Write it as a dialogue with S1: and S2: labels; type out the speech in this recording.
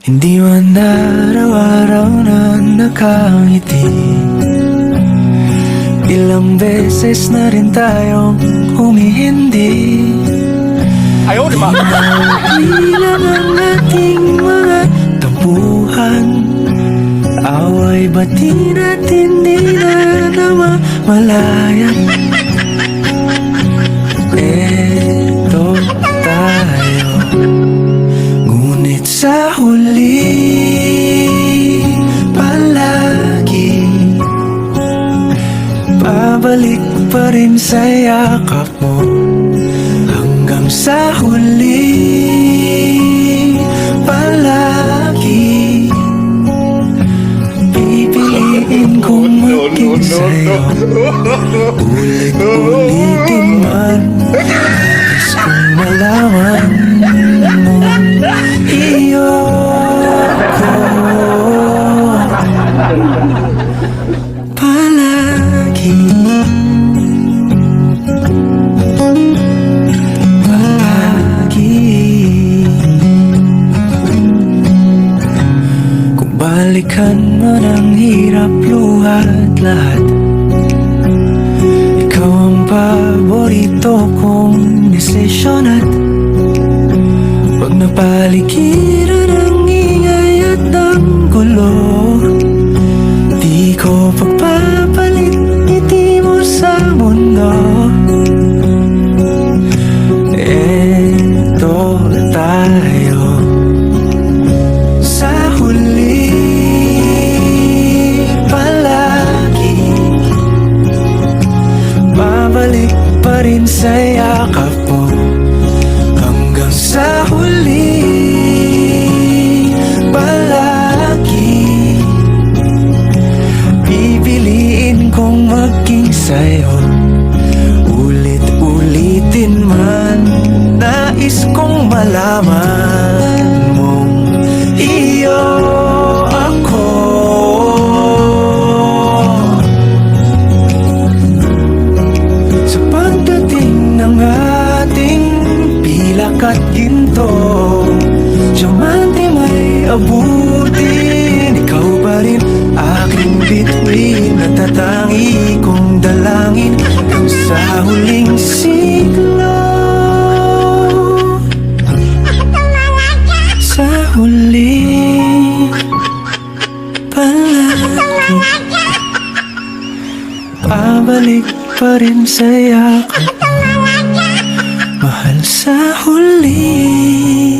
S1: Hindi man araw-araw na nakangiti. Ilang beses na rin tayong humihindi.
S2: Ayaw, di ba?
S1: Ilang ang ating mga tampuhan. Away ba't di natin di na namamalayan? Eto tayo, ngunit sa huli palagi pabalik pa rin sa yakap mo. Hanggang sa huli palagi pipiliin kong maging sa'yo. Ulit-ulitin man, nais kong malaman mong iyo ko palagi. Kung balikan man ang hirap, luhat lahat, ikaw ang paborito kong desisyon. At pag napaligiran ang ingay at ang gulo, di ko pagpapalit ngiti mo sa mundo. Eto tayo, sa huli palagi babalik pa rin sa yakap mo. Hanggang sa huli palagi pipiliin kong maging sa'yo. Ulit-ulitin man, nais kong malaman mong iyo ako. Sa pagdating ng ating pilak at ginto, diamante may abutin, ikaw pa rin aking bituin. Natatangi kong dalangin hanggang sa huling siglo. Sa huli palagi pabalik pa rin sa yakap mo, mahal. Sa huli